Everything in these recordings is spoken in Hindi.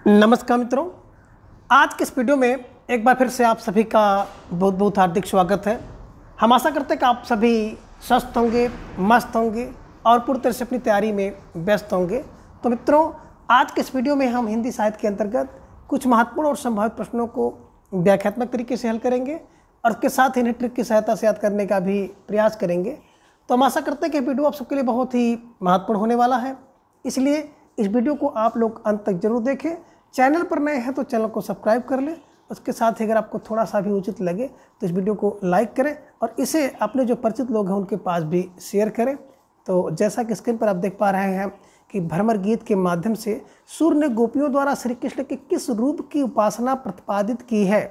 नमस्कार मित्रों, आज के इस वीडियो में एक बार फिर से आप सभी का बहुत बहुत हार्दिक स्वागत है। हम आशा करते हैं कि आप सभी स्वस्थ होंगे, मस्त होंगे और पूरी तरह से अपनी तैयारी में व्यस्त होंगे। तो मित्रों, आज के इस वीडियो में हम हिंदी साहित्य के अंतर्गत कुछ महत्वपूर्ण और संभावित प्रश्नों को व्याख्यात्मक तरीके से हल करेंगे और उसके साथ ही इन्हें ट्रिक की सहायता से याद करने का भी प्रयास करेंगे। तो हम आशा करते हैं कि वीडियो आप सबके लिए बहुत ही महत्वपूर्ण होने वाला है, इसलिए इस वीडियो को आप लोग अंत तक जरूर देखें। चैनल पर नए हैं तो चैनल को सब्सक्राइब कर लें। उसके साथ ही अगर आपको थोड़ा सा भी उचित लगे तो इस वीडियो को लाइक करें और इसे अपने जो परिचित लोग हैं उनके पास भी शेयर करें। तो जैसा कि स्क्रीन पर आप देख पा रहे हैं कि भ्रमर गीत के माध्यम से सूर्य ने गोपियों द्वारा श्री कृष्ण के किस रूप की उपासना प्रतिपादित की है?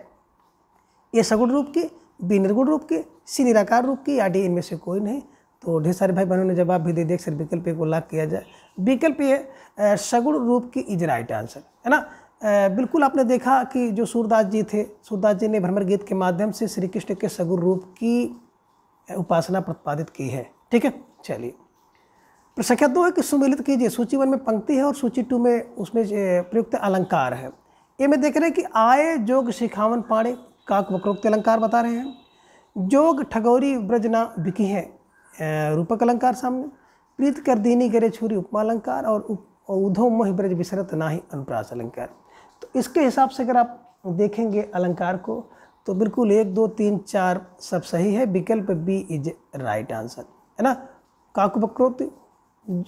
ये सगुण रूप की, बी निर्गुण रूप की, सी निराकार रूप की या डी इनमें से कोई नहीं? तो ढेर सारे भाई बहनों ने जवाब भी दे दिया। सर विकल्प ए को लॉक किया जाए। विकल्प ए सगुण रूप की इज राइट आंसर, है ना। बिल्कुल आपने देखा कि जो सूरदास जी थे, सूरदास जी ने भ्रमर गीत के माध्यम से श्री कृष्ण के सगुण रूप की उपासना प्रतिपादित की है। ठीक है, चलिए प्रश्न संख्या 2 है कि सुमेलित कीजिए। सूची 1 में पंक्ति है और सूची 2 में उसमें प्रयुक्त अलंकार है। ये में देख रहे हैं कि आए जोग शिखावन पाणे काक वक्रोक्त अलंकार बता रहे हैं। जोग ठगौरी ब्रजना बिकी है रूपक अलंकार सामने। प्रीत कर दीनी गरे छुरी उपमा अलंकार और उधो मोह ब्रज विसरत नाही अनुप्रास अलंकार। तो इसके हिसाब से अगर आप देखेंगे अलंकार को तो बिल्कुल 1 2 3 4 सब सही है। विकल्प बी इज राइट आंसर, है ना। काकु बक्रोत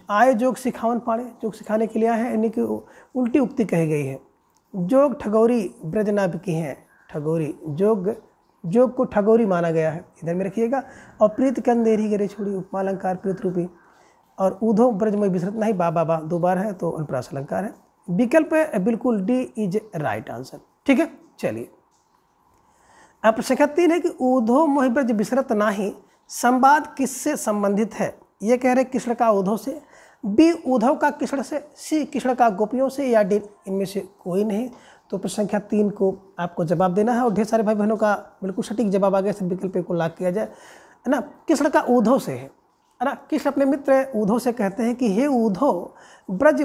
आए जोग सिखावन पाड़े, जोग सिखाने के लिए आए हैं, यानी कि उल्टी उक्ति कही गई है। जोग ठगौरी ब्रजना बिकी है, ठगौरी जोग को ठगौरी माना गया है, इधर में रखिएगा। और प्रीत कंदेरी गरे छोड़ी उपमा अलंकार प्रीत रूपी। और ऊधो ब्रज में विसरत नहीं बाबा 2 बार है तो अनुप्रास अलंकार है। विकल्प बिल्कुल डी इज राइट आंसर। ठीक है, चलिए अब प्रश्न संख्या 3 है कि ऊधो मोह ब्रज विसरत नाही संवाद किससे संबंधित है? ये कह रहे कृष्ण का ऊधव से, बी उद्धव का कृष्ण से, सी कृष्ण का गोपियों से या डी इनमें से कोई नहीं? तो प्रश्न संख्या 3 को आपको जवाब देना है और ढेर सारे भाई बहनों का बिल्कुल सटीक जवाब आ गया। सब विकल्प को लॉक किया जाए, है ना। कृष्ण का उद्धव से है ना। कृष्ण अपने मित्र उद्धव से कहते हैं कि हे उद्धव ब्रज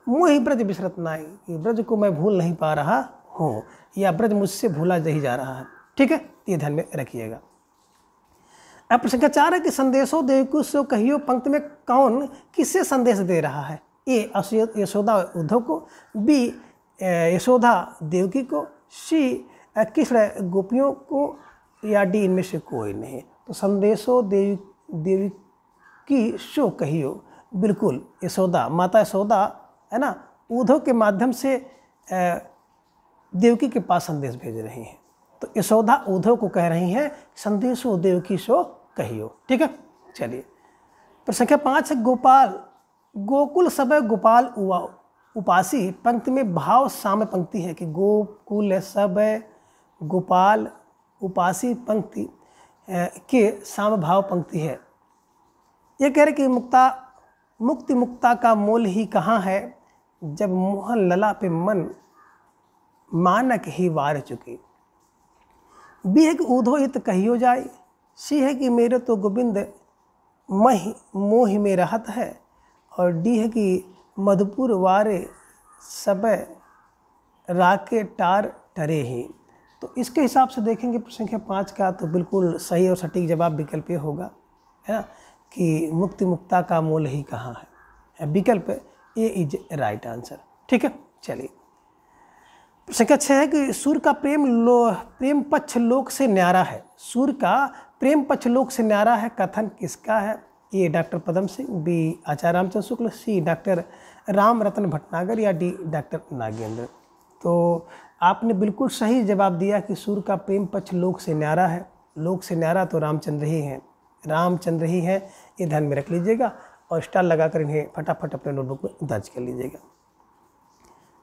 मोहि ब्रज विसरत नाई, ब्रज को मैं भूल नहीं पा रहा हूँ या ब्रज मुझसे भूला नहीं जा रहा है। ठीक है, ये ध्यान में रखिएगा। अब प्रश्न संख्या 4 है कि संदेशो देवकी सो कहियो पंक्ति में कौन किससे संदेश दे रहा है? ए यशोदा उद्धव को, बी यशोदा देवकी को, सी कृष्ण गोपियों को या डी इनमें से कोई नहीं? तो संदेशो देवकी सो कहियो, बिल्कुल यशोदा, माता यशोदा, है ना, उद्धव के माध्यम से देवकी के पास संदेश भेज रही हैं। तो यशोदा उद्धव को कह रही हैं संदेशो देवकी सो कहियो। ठीक है, चलिए प्रश्न संख्या 5 है गोपाल गोकुल सब गोपाल उपासी। पंक्ति में भाव साम्य पंक्ति है कि गोकुल सब गोपाल उपासी पंक्ति के साम भाव पंक्ति है। ये कह रहे कि मुक्ति मुक्ता का मोल ही कहाँ है जब मोहन लला पे मन मानक ही वार चुकी। बी है कि ऊधो हित कहियो जाए, सी है कि मेरे तो गोविंद मोहि में रहत है और डी है कि मधुपुर वारे सब राके टार टरे ही। तो इसके हिसाब से देखेंगे प्रश्न संख्या 5 का तो बिल्कुल सही और सटीक जवाब विकल्प ये होगा, है ना, कि मुक्ति मुक्ता का मोल ही कहाँ है। विकल्प ए इज राइट आंसर। ठीक है, चलिए संख्या 6 है कि सूर्य का प्रेम पक्ष लोक से न्यारा है। सूर्य का प्रेम पक्ष लोक से न्यारा है कथन किसका है? ए डॉक्टर पदम सिंह, बी आचार्य रामचंद्र शुक्ल, सी डॉक्टर राम रतन भटनागर या डी डॉक्टर नागेंद्र। तो आपने बिल्कुल सही जवाब दिया कि सूर्य का प्रेम पक्ष लोक से न्यारा है। लोक से न्यारा तो रामचंद्र ही हैं, रामचंद्र ही हैं, ये ध्यान में रख लीजिएगा और स्टार लगाकर इन्हें फटाफट अपने नोटबुक में दर्ज कर लीजिएगा।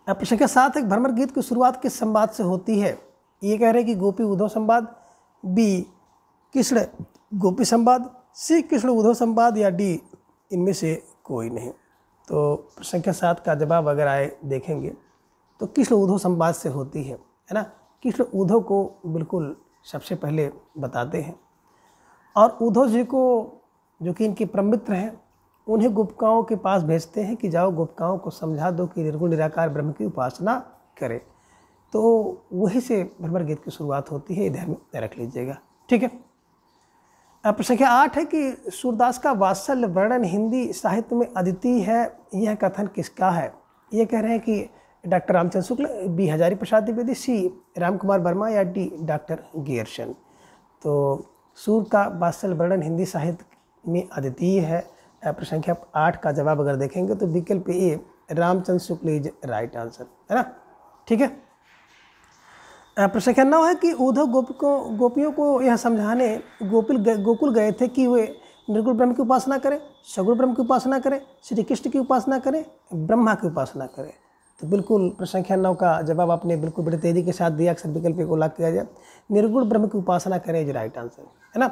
अब प्रश्न के साथ एक भ्रमर गीत की शुरुआत किस संवाद से होती है? ये कह रहे हैं कि गोपी उद्धव संवाद, बी कृष्ण गोपी संवाद, सी कृष्ण उद्धव संवाद या डी इनमें से कोई नहीं? तो प्रश्न संख्या 7 का जवाब अगर आए देखेंगे तो कृष्ण उद्धव संवाद से होती है ना। कृष्ण उद्धव को बिल्कुल सबसे पहले बताते हैं और उद्धव जी को, जो कि इनके परम मित्र हैं, उन्हें गोपिकाओं के पास भेजते हैं कि जाओ गोपिकाओं को समझा दो कि निर्गुण निराकार ब्रह्म की उपासना करें। तो वहीं से भ्रमर गीत की शुरुआत होती है, ध्यान में रख लीजिएगा। ठीक है। अब संख्या 8 है कि सूरदास का वात्सल्य वर्णन हिंदी साहित्य में अद्वितीय है, यह कथन किसका है? ये कह रहे हैं कि डॉक्टर रामचंद्र शुक्ल, बी हजारी प्रसाद द्विवेदी, सी राम कुमार वर्मा या डी डॉक्टर गियर्सन। तो सूर का वात्सल्य वर्णन हिंदी साहित्य में अद्वितीय है। प्रसंख्या 8 का जवाब अगर देखेंगे तो विकल्प ए Ramchandra Shukla is right answer, है ना। ठीक है। प्रसंख्या 9 है कि उद्धव गोपियों को यह समझाने गोकुल गए थे कि वे निर्गुण ब्रह्म की उपासना करें, सगुण ब्रह्म की उपासना करें, श्री कृष्ण की उपासना करें, ब्रह्मा की उपासना करें। तो बिल्कुल प्रसंख्या 9 का जवाब आपने बिल्कुल बड़ी तेजी के साथ दिया। अक्सर विकल्प को लॉक किया जाए, निर्गुण ब्रह्म की उपासना करें इज राइट आंसर, है ना।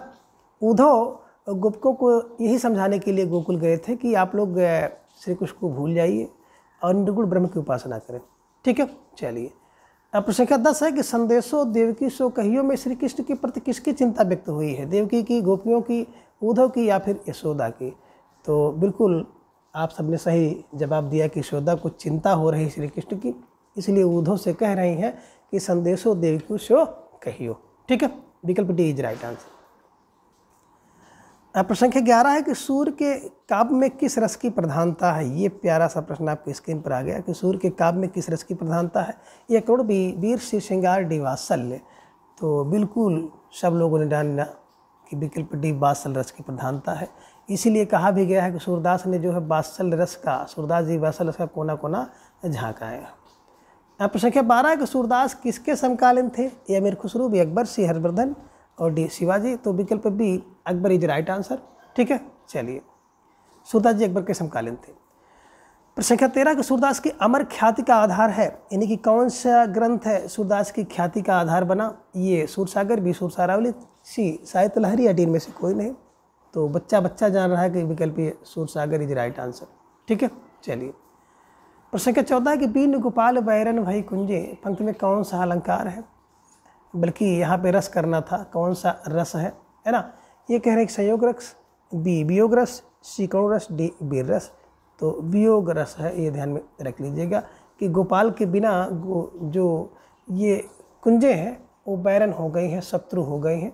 उद्धव गोपियों को यही समझाने के लिए गोकुल गए थे कि आप लोग श्री कृष्ण को भूल जाइए और निर्गुण ब्रह्म की उपासना करें। ठीक है। चलिए, अब प्रसंख्या 10 है कि संदेशो देवकी सो कहियो में श्री कृष्ण के प्रति किसकी चिंता व्यक्त हुई है? देवकी की, गोपियों की, उद्धव की या फिर यशोदा की? तो बिल्कुल आप सबने सही जवाब दिया कि यशोदा को चिंता हो रही श्री कृष्ण की, इसलिए उद्धव से कह रही हैं कि संदेशो देवकी सो कहियो। ठीक है। विकल्प डी इज राइट आंसर। प्रसंख्या 11 है कि सूर्य के काव्य में किस रस की प्रधानता है? ये प्यारा सा प्रश्न आपकी स्क्रीन पर आ गया कि सूर्य के काव्य में किस रस की प्रधानता है? ये करोड़ वीर श्री श्रृंगार डी वात्सल्य। तो बिल्कुल सब लोगों ने जाना कि विकल्प डी वात्सल रस की प्रधानता है। इसीलिए कहा भी गया है कि सूरदास ने जो है वात्सल रस का, सूरदास जी वात्सल रस का कोना कोना झाँका है। प्रसंख्या 12 है कि सूरदास किसके समकालीन थे? A Amir Khusro, B Akbar, C Harshavardhan और डी शिवाजी। तो विकल्प B Akbar is right answer. ठीक है। चलिए, सूरदास जी अकबर के समकालीन थे। प्रसंख्या 13 कि सूरदास की अमर ख्याति का आधार है, यानी कि कौन सा ग्रंथ है सूरदास की ख्याति का आधार बना? ये सूरसागर, बी सूरसारावली, सी साहित्य लहरी या डी में से कोई नहीं। तो बच्चा जान रहा है कि विकल्प ये सूरसागर इज राइट आंसर। ठीक है। चलिए, प्रसंख्या 14 है कि बीन गोपाल बैरन भई कुंजे, पंक्ति में कौन सा अलंकार है? बल्कि यहाँ पे रस करना था, कौन सा रस है ना। ये कह रहे हैं कि संयोग रस, बी वियोग रस, सी करुण रस, डी वीर रस। तो वियोग रस है, ये ध्यान में रख लीजिएगा कि गोपाल के बिना जो ये कुंजे हैं वो बैरन हो गई हैं, शत्रु हो गए हैं।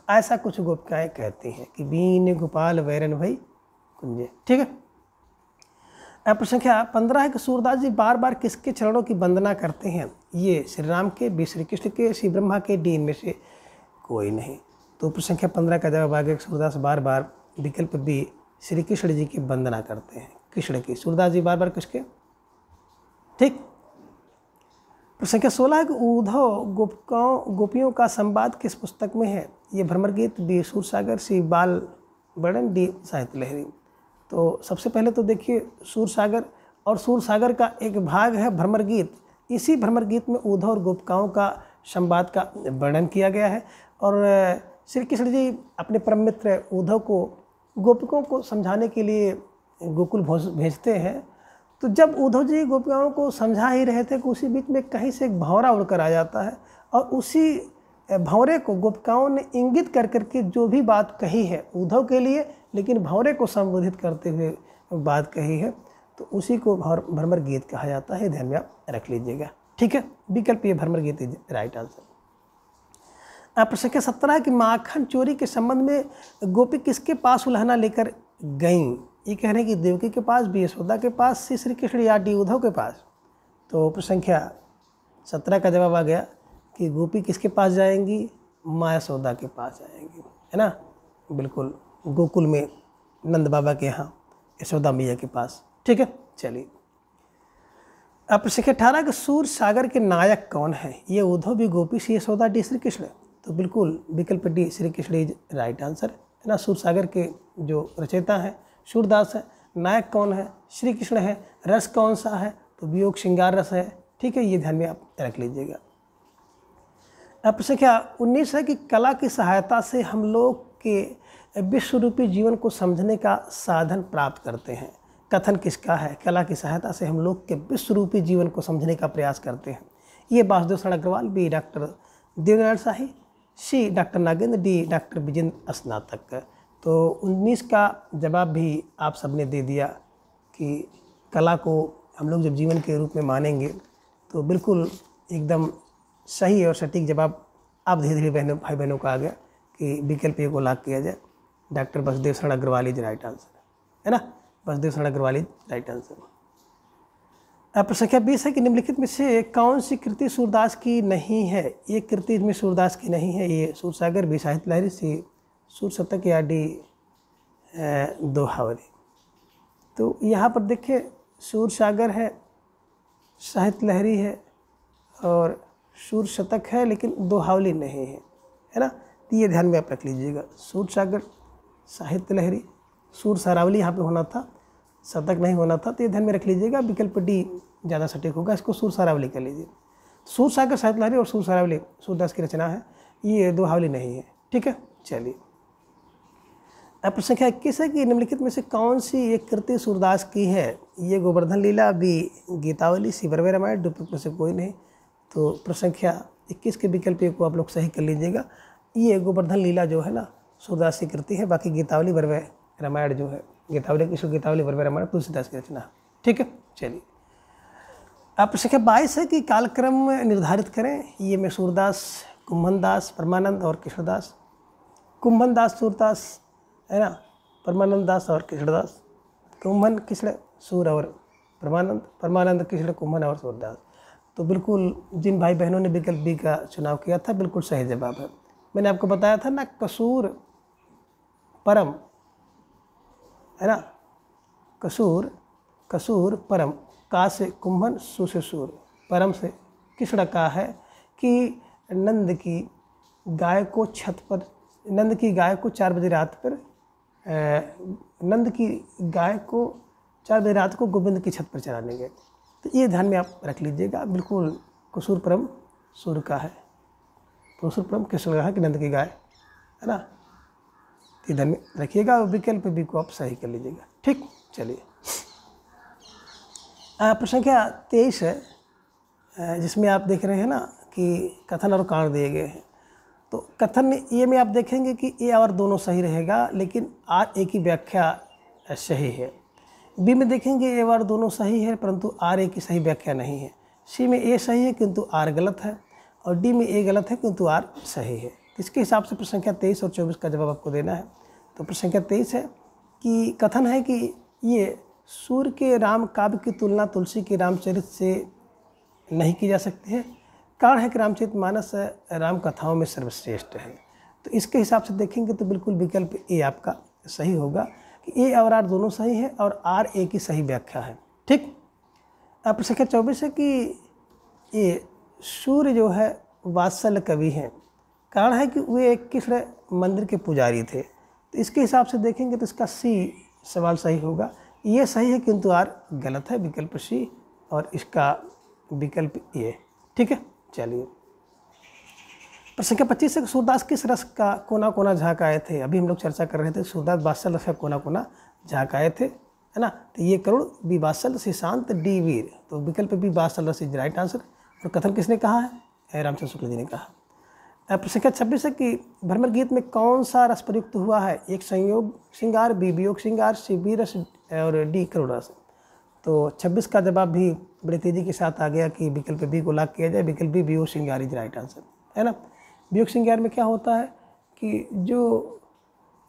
ऐसा कुछ गोपिकाएँ कहती हैं कि बीन गोपाल बैरन भई कुंजे। ठीक है। प्रसंख्या 15 है कि सूरदास जी बार बार किसके चरणों की वंदना करते हैं? ये श्री राम के, बी श्री कृष्ण के, सी ब्रह्मा के, डी इनमें से कोई नहीं। तो प्रसंख्या 15 का जवाब आ गया कि सूरदास बार बार, विकल्प बी श्री कृष्ण जी की वंदना करते हैं, कृष्ण की। सूरदास जी बार बार किसके? ठीक। प्रसंख्या 16 है कि उद्धव गोपियों का संवाद किस पुस्तक में है? ये भ्रमर गीत, बी सूरसागर, सी बाल वर्णन, डी साहित्य लहरी। तो सबसे पहले तो देखिए सूरसागर, और सूरसागर का एक भाग है भ्रमर गीत। इसी भ्रमर गीत में उद्धव और गोपिकाओं का संवाद का वर्णन किया गया है। और श्री कृष्ण जी अपने परम मित्र उद्धव को गोपिकों को समझाने के लिए गोकुल भेजते हैं। तो जब उद्धव जी गोपिकाओं को समझा ही रहे थे कि उसी बीच में कहीं से एक भंवरा उड़कर आ जाता है, और उसी भंवरे को गोपिकाओं ने इंगित कर करके जो भी बात कही है उद्धव के लिए, लेकिन भंवरे को संबोधित करते हुए बात कही है, तो उसी को भ्रमर गीत कहा जाता है। ध्यान में आप रख लीजिएगा। ठीक है। विकल्प ये भ्रमर गीत इज राइट आंसर। प्रसंख्या 17 है कि माखन चोरी के संबंध में गोपी किसके पास उल्हना लेकर गईं? ये कह रहे हैं कि देवकी के पास, बी यशोदा के पास, सी श्री कृष्ण या डी उद्धव के पास। तो प्रसंख्या 17 का जवाब आ गया कि गोपी किसके पास जाएंगी? माँ यशोदा के पास जाएंगी, है ना। बिल्कुल, गोकुल में नंद बाबा के यहाँ यशोदा मैया के पास। ठीक है। चलिए, अब प्रसंख्या 18 कि सूर सागर के नायक कौन है? ये उद्धव, भी गोपी, सी यशोदा, डी श्री कृष्ण। तो बिल्कुल विकल्प D Shri Krishna is right answer, है ना। सूर सागर के जो रचयिता हैं सूरदास है। नायक कौन है? श्री कृष्ण है। रस कौन सा है? तो वियोग श्रृंगार रस है। ठीक है। ये ध्यान में आप रख लीजिएगा। अब प्रसंख्या 19 है कि कला की सहायता से हम लोग के विश्वरूपी जीवन को समझने का साधन प्राप्त करते हैं। कथन किसका है? कला की सहायता से हम लोग के विश्वरूपी जीवन को समझने का प्रयास करते हैं। ये Vasudev Sharan Agrawal, B doctor Devnarayan Shahi, C doctor Nagendra, D doctor Vijendra Snatak. तो 19 का जवाब भी आप सबने दे दिया कि कला को हम लोग जब जीवन के रूप में मानेंगे तो बिल्कुल एकदम सही और सटीक जवाब आप धीरे धीरे भाई बहनों का आ गया कि विकल्प ए को लॉक किया जाए। डॉक्टर बसदेव शरण अग्रवाल इज राइट आंसर, है ना। बसदेव शरण अग्रवाल इज राइट आंसर। प्रश्न संख्या 20 है कि निम्नलिखित में से कौन सी कृति सूरदास की नहीं है। ये कृति इसमें सूरदास की नहीं है। ये सूरसागर, बी साहित्य लहरी, सी सूर शतक या डी दोहावली। तो यहाँ पर देखिए सूरसागर है, साहित्य लहरी है और सूर शतक है, लेकिन दोहावली नहीं है ना। तो ये ध्यान में आप रख लीजिएगा। सूरसागर, साहित्य लहरी, सूर सारावली यहाँ पे होना था, शतक नहीं होना था, तो ये ध्यान में रख लीजिएगा। विकल्प डी ज़्यादा सटीक होगा, इसको सूर सारावली कर लीजिए। सूरसागर, साहित्य लहरी और सूर सारावली सूरदास की रचना है, ये दोहावली नहीं है। ठीक है, चलिए। अब प्रश्न संख्या 21 है कि निम्नलिखित में से कौन सी एक कृति सूरदास की है। ये गोवर्धन लीला, बी गीतावली, सी बरवे रामायण, डुप्लिकेट में से कोई नहीं। तो प्रश्न संख्या 21 के विकल्प को आप लोग सही कर लीजिएगा। ये गोवर्धन लीला जो है ना सूरदास की कृति है, बाकी गीतावली बरवे रामायण जो है, गीतावली बरवे रामायण तुलसीदास की रचना है। ठीक है, चलिए। अब प्रश्न संख्या 22 है कि कालक्रम निर्धारित करें। ये में सूरदास, कुम्भन दास, परमानंद और कृष्णदास। कुम्भन दास सूरदास, है ना, परमानंद दास और कृष्णदास। कुम्भन कृष्ण सूर और परमानंद, परमानंद कृष्ण कुम्भन और सूरदास। तो बिल्कुल जिन भाई बहनों ने विकल्प बी का चुनाव किया था बिल्कुल सही जवाब है। मैंने आपको बताया था ना, कसूर परम, है ना, कसूर परम, का से कुम्भन, सु से सूर, परम से कृष्ण का है कि नंद की गाय को छत पर, नंद की गाय को 4 बजे रात पर, नंद की गाय को 4 बजे रात को गोविंद की छत पर चराने गए। तो ये ध्यान में आप रख लीजिएगा। बिल्कुल कसूर परम सूर का है, कसूर परम कृष्ण का है कि नंद की गाय, है ना। तो ध्यान में रखिएगा। विकल्प बी को आप सही कर लीजिएगा। ठीक, चलिए। प्रश्न संख्या 23 है, जिसमें आप देख रहे हैं ना कि कथन और कारण दिए गए हैं। तो कथन ये में आप देखेंगे कि ए और दोनों सही रहेगा, लेकिन आर ए की व्याख्या सही है। बी में देखेंगे ए और दोनों सही है, परंतु आर ए की सही व्याख्या नहीं है। सी में ए सही है किंतु आर गलत है, और डी में ए गलत है किंतु आर सही है। इसके हिसाब से प्रश्न संख्या 23 और 24 का जवाब आपको देना है। तो प्रश्न संख्या 23 है कि कथन है कि ये सूर्य के राम काव्य की तुलना तुलसी के रामचरित से नहीं की जा सकती है। कारण है कि रामचरितमानस राम कथाओं में सर्वश्रेष्ठ है। तो इसके हिसाब से देखेंगे तो बिल्कुल विकल्प ए आपका सही होगा कि ए और आर दोनों सही है और आर ए की सही व्याख्या है। ठीक। अब प्रश्न संख्या 24 है कि ये सूर्य जो है वात्सल कवि हैं। कारण है कि वे एक कृष्ण मंदिर के पुजारी थे। तो इसके हिसाब से देखेंगे तो इसका सी सवाल सही होगा। ये सही है किंतु आर गलत है, विकल्प सी, और इसका विकल्प ए। ठीक है, चलिए। प्रश्न संख्या 25 है कि सूरदास किस रस का कोना कोना झाँक आए थे। अभी हम लोग चर्चा कर रहे थे सूरदास वात्सल रस का कोना कोना झाँक आए थे, है ना। तो ये करुण, बी वात्सल, सी शांत, डी वीर। तो विकल्प बी वात्सल रस इज राइट आंसर। और कथन किसने कहा है? रामचंद्र शुक्ल जी ने कहा। प्रश्न संख्या 26 है कि भ्रमर गीत में कौन सा रस प्रयुक्त हुआ है। एक संयोग श्रृंगार, बी वियोग श्रृंगार, सी बी रस और डी करुण रस। तो 26 का जवाब भी बड़ी तेजी के साथ आ गया कि विकल्प बी को लॉक किया जाए। विकल्प बी वियोग श्रृंगार इज राइट आंसर, है ना। वियोग श्रृंगार में क्या होता है कि जो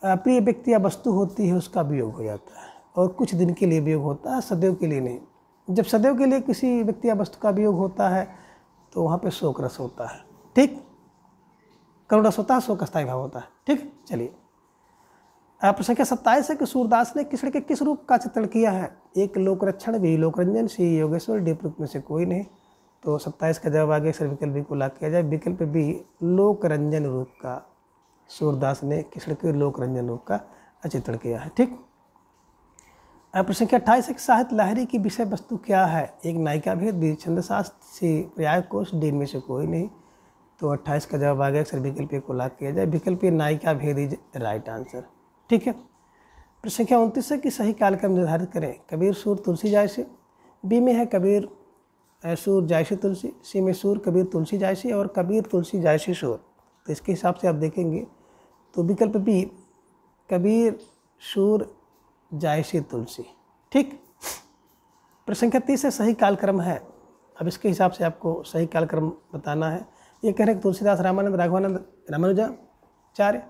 प्रिय व्यक्ति या वस्तु होती है उसका वियोग हो जाता है, और कुछ दिन के लिए वियोग होता है, सदैव के लिए नहीं। जब सदैव के लिए किसी व्यक्ति या वस्तु का वियोग होता है तो वहाँ पे शोक रस होता है। ठीक, करुण रस होता है, शोक स्थायी भाव होता है। ठीक, चलिए। प्रश्न संख्या 27 है कि सूरदास ने कृष्ण के किस रूप का चित्रण किया है। एक लोकरक्षण, बी लोकरंजन, सी योगेश्वर, डी प्रयुक्त में से कोई नहीं। तो 27 का जवाब आगे सर विकल्प बी को लॉक किया जाए। विकल्प बी लोकरंजन रूप का, सूरदास ने कृष्ण के लोकरंजन रूप का चित्रण किया है। ठीक। प्रश्न संख्या 28 है कि साहित्य लहरी की विषय वस्तु क्या है। एक नायिका भेद, बी छंदशास्त्र, सी पर्याय कोश, डी में से कोई नहीं। तो 28 का जवाब आ गया सर विकल्प ए को लॉक किया जाए। विकल्प ए नायिका भेद इज राइट आंसर। ठीक है। प्रश्न संख्या 29 है कि सही कालक्रम निर्धारित करें। कबीर सूर तुलसी जायसी, बी में है कबीर सूर जायसी तुलसी, सी में सूर कबीर तुलसी जायसी, और कबीर तुलसी जायसी सूर। तो इसके हिसाब से आप देखेंगे तो विकल्प बी कबीर, सूर, जायसी, तुलसी। ठीक। प्रश्न संख्या 30 से सही कालक्रम है। अब इसके हिसाब से आपको सही कालक्रम बताना है। ये कह रहे हैं तुलसीदास, रामानंद, राघवानंद, रामानुजाचार्य।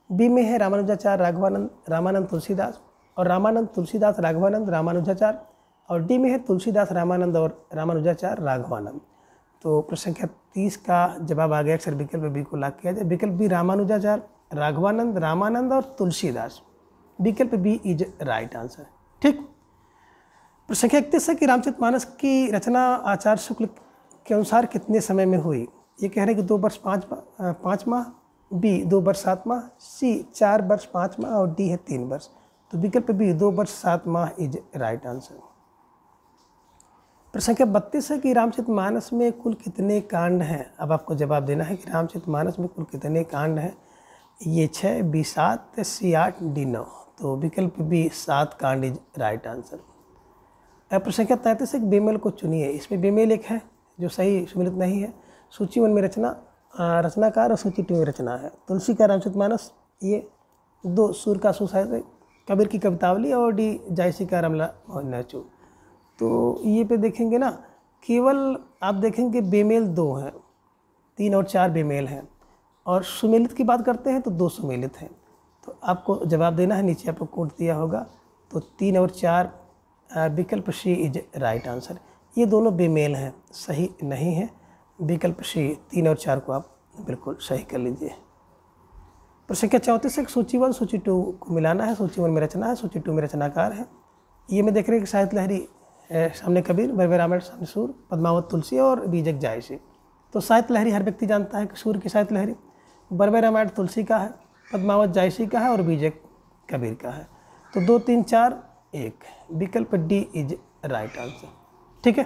बी में है रामानुजाचार्य, राघवानंद, रामानंद, तुलसीदास, और रामानंद, तुलसीदास, राघवानंद, रामानुजाचार्य। और डी में है तुलसीदास, रामानंद और रामानुजाचार्य, राघवानंद। तो प्रश्न संख्या 30 का जवाब आ गया। अक्सर विकल्प बी को लॉक किया जाए। विकल्प बी रामानुजाचार्य, राघवानंद, रामानंद और तुलसीदास। विकल्प बी इज राइट आंसर। ठीक। प्रश्न संख्या 31 है कि रामचरितमानस की रचना आचार्य शुक्ल के अनुसार कितने समय में हुई। ये कह रहे हैं कि 2 वर्ष 5 माह, बी 2 वर्ष 7 माह, सी 4 वर्ष 5 माह और डी है 3 वर्ष। तो विकल्प बी 2 वर्ष 7 माह इज राइट आंसर। प्रश्न संख्या 32 है कि रामचरितमानस में कुल कितने कांड हैं। अब आपको जवाब देना है कि रामचरितमानस में कुल कितने कांड हैं। ये 6, बी 7, सी 8, डी 9। तो विकल्प बी 7 कांड इज राइट आंसर। प्रश्न संख्या 33 है कि बेमेल को चुनिए। इसमें बेमेल एक है जो सही सुमिलित नहीं है। सूची 1 में रचनाकार और सूची 2 में रचना है। तुलसी का रामचरितमानस, ये 2 सूर का सुसाहित्य, कबीर की कवितावली और डी जायसी का रमला नचू। तो ये पे देखेंगे ना, केवल आप देखेंगे बेमेल 2 हैं, 3 और 4 बेमेल हैं, और सुमेलित की बात करते हैं तो 2 सुमेलित हैं। तो आपको जवाब देना है, नीचे आपको कोड दिया होगा। तो 3 और 4 विकल्प सी इज राइट आंसर। ये दोनों बेमेल हैं, सही नहीं है। विकल्प सी 3 और 4 को आप बिल्कुल सही कर लीजिए। प्रश्न संख्या 34 है सूची 1 सूची 2 को मिलाना है। सूची 1 में रचना है, सूची 2 में रचनाकार है। ये में देख रहे हैं कि साहित्य लहरी सामने कबीर, बरवे रामायण सामने सूर, पद्मावत तुलसी और बीजक जायसी। तो साहित्य लहरी हर व्यक्ति जानता है कि सूर की साहित्य लहरी, बरवे रामायण तुलसी का है, पद्मावत जायसी का है और बीजक कबीर का है। तो 2, 3, 4, 1 विकल्प डी इज राइट आंसर। ठीक है।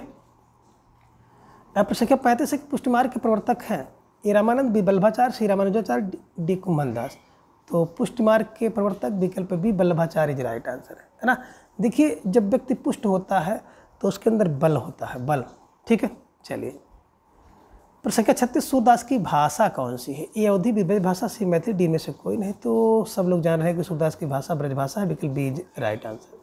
प्रश्न संख्या 35 एक पुष्टिमार्ग के प्रवर्तक हैं। A Ramanand, B Vallabhacharya, C Ramanujacharya, D Kumbhandas. तो पुष्टिमार्ग के प्रवर्तक विकल्प B Vallabhacharya is right answer है ना। देखिए, जब व्यक्ति पुष्ट होता है तो उसके अंदर बल होता है, बल। ठीक है। चलिए, प्रश्न संख्या 36 सूरदास की भाषा कौन सी है। ए अवधी, बी ब्रज भाषा, सी मैथिली, डी में से कोई नहीं। तो सब लोग जान रहे हैं कि सूरदास की भाषा ब्रज भाषा है। विकल्प बी इज राइट आंसर।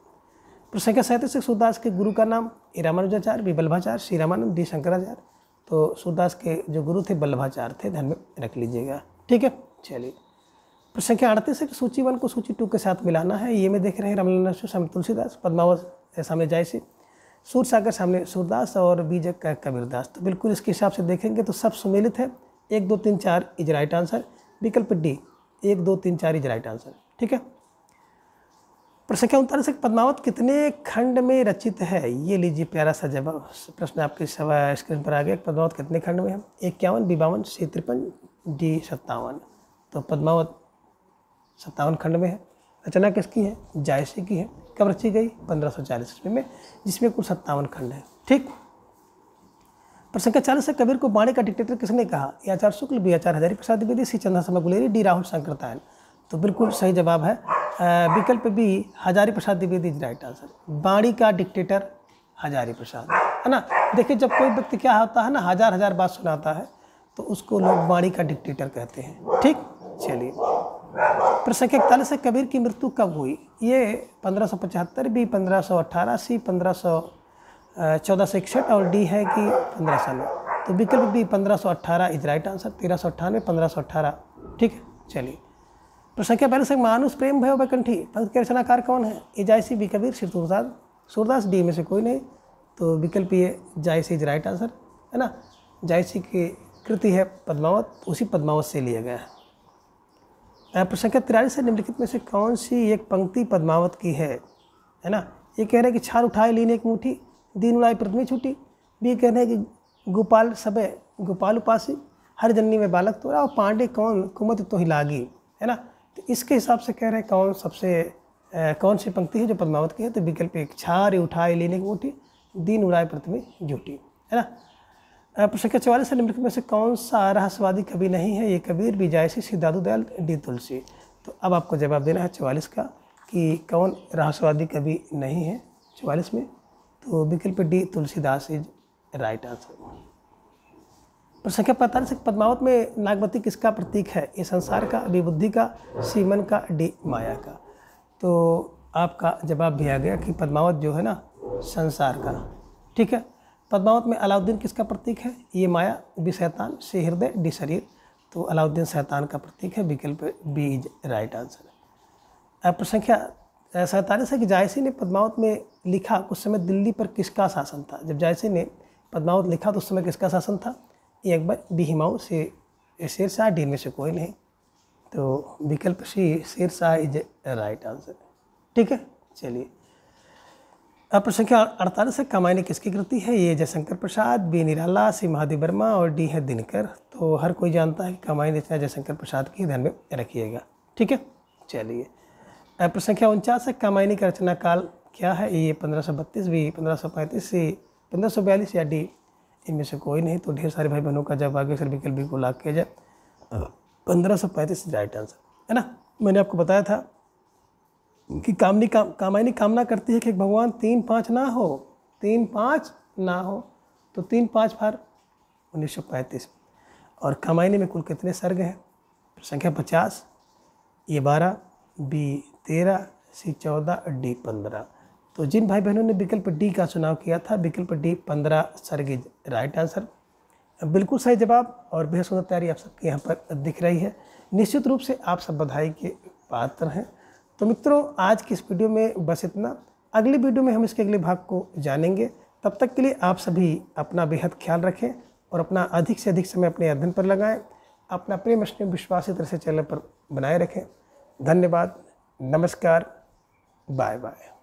प्रश्न संख्या 37 सूरदास के गुरु का नाम। ए रामानुजाचार्य, बी वल्लभाचार्य, सी रामानंद, डी शंकराचार्य। तो सूरदास के जो गुरु थे वल्लभाचार्य थे, ध्यान में रख लीजिएगा। ठीक है। चलिए, प्रश्न संख्या 38 है कि सूची 1 को सूची 2 के साथ मिलाना है। ये में देख रहे हैं रमला सामने तुलसीदास, पद्मावत सामने जायसी, सूर सागर सामने सूरदास और बीजक का कबीरदास। तो बिल्कुल इसके हिसाब से देखेंगे तो सब सुमेलित है। 1, 2, 3, 4 इज राइट आंसर। विकल्प डी 1, 2, 3, 4 इज राइट आंसर। ठीक है। प्रश्न संख्या 39 पद्मावत कितने खंड में रचित है। ये लीजिए प्यारा सा जवाब, प्रश्न आपके स्क्रीन पर आ गया। पद्मावत कितने खंड में है। 51, बी 52, सी 53, डी 57। तो पद्मावत 57 खंड में है। रचना किसकी है। जायसी की है। कब रची गई। 1540 ईस्वी में, जिसमें कुल 57 खंड है। ठीक। प्रश्न संख्या 40 है कबीर को वाणी का डिक्टेटर किसने कहा। A Acharya Shukla, B Acharya Hazari Prasad Dwivedi, C Chandrasharma Guleri, D Rahul Shankartayan. तो बिल्कुल सही जवाब है विकल्प B Hazari Prasad Dwivedi is right answer. वाणी का डिक्टेटर हजारी प्रसाद, है ना। देखिए, जब कोई व्यक्ति क्या होता है ना, हजार बात सुनाता है तो उसको लोग वाणी का डिक्टेटर कहते हैं। ठीक। चलिए, प्रश्न संख्या 41 है कबीर की मृत्यु कब हुई। ये 1575, बी 1518, सी 1461 और डी है कि 1500 में। तो विकल्प बी 1518 इज राइट आंसर। 1398, 1518। ठीक है। चलिए, प्रश्न संख्या 42 मानुष प्रेम भयो बैकंठी पंक्ति के रचनाकार कौन है। ए जायसी, बी कबीर, सी तुलसीदास, सूरदास, डी में से कोई नहीं। तो विकल्प ये जायसी इज राइट आंसर, है ना। जायसी की कृति है पद्मावत, उसी पद्मावत से लिया गया है। प्रश्न संख्या 43 से निम्नलिखित में से कौन सी एक पंक्ति पद्मावत की है ना। ये कह रहे हैं कि छाल उठाए लीन एक मुट्ठी, दीन उड़ाई पृथ्वी छूटी। बी कह रहे हैं कि गोपाल सबे गोपाल उपासी, हर जन्नी में बालक तोरा, और पांडे कौन कुमत तो ही लागी, है ना। तो इसके हिसाब से कह रहे हैं कौन सी पंक्ति है जो पद्मावत की है। तो विकल्प 1 छाल उठाए लीन एक मुट्ठी, दीन उड़ाए पृथ्वी झूठी, है ना। प्रश्न संख्या 44 से निम्नलिखित में से कौन सा रहस्यवादी कवि नहीं है। ये कबीर, बी जायसी, सी दादू दयाल, डी तुलसी। तो अब आपको जवाब देना है 44 का कि कौन रहस्यवादी कवि नहीं है 44 में। तो विकल्प D Tulsidas is right answer. प्रश्न संख्या 45 पद्मावत में नागवती किसका प्रतीक है? ए संसार का, बी बुद्धि का, सी मन का, डी माया का। तो आपका जवाब भी आ गया कि पद्मावत जो है ना संसार का। ठीक है। पद्मावत में अलाउद्दीन किसका प्रतीक है? ये माया, बी शैतान, सी हृदय, डी शरीर। तो अलाउद्दीन शैतान का प्रतीक है, विकल्प बी इज राइट आंसर। अब संख्या 47 है कि जायसी ने पद्मावत में लिखा उस समय दिल्ली पर किसका शासन था? जब जायसी ने पद्मावत लिखा तो उस समय किसका शासन था? ए अकबर, बी हुमायूं, से शेरशाह, डी में से कोई नहीं। तो विकल्प सी शेरशाह इज राइट आंसर। ठीक है। चलिए अब संख्या 48 है कामायनी किसकी कृति है? ये जयशंकर प्रसाद, बी निराला, सी महादेव वर्मा और डी है दिनकर। तो हर कोई जानता है कि कामायनी रचना जयशंकर प्रसाद की, ध्यान में रखिएगा। ठीक है। चलिए अब संख्या 49 है कामायनी का रचना काल क्या है? ये 1532, बी 1535, सी 1542 या डी इनमें से कोई नहीं। तो ढेर सारे भाई बहनों का जब आगे सर विकल्प बी को लाग किया जाए 1535 राइट आंसर है ना। मैंने आपको बताया था कि कामायनी कामना करती है कि भगवान 3-5 ना हो, 3-5 ना हो। तो 3-5 फार 1935। और कामायनी में कुल कितने सर्ग हैं? संख्या 50, ये 12, बी 13, सी 14, डी 15। तो जिन भाई बहनों ने विकल्प डी का चुनाव किया था, विकल्प डी 15 सर्ग इज राइट आंसर। बिल्कुल सही जवाब और बेहद सुंदर तैयारी आप सबके यहाँ पर दिख रही है। निश्चित रूप से आप सब बधाई के पात्र हैं। तो मित्रों आज की इस वीडियो में बस इतना। अगली वीडियो में हम इसके अगले भाग को जानेंगे। तब तक के लिए आप सभी अपना बेहद ख्याल रखें और अपना अधिक से अधिक समय अपने अध्ययन पर लगाएं। अपना प्रेम स्नेह विश्वास इस तरह से चैनल पर बनाए रखें। धन्यवाद। नमस्कार। Bye bye.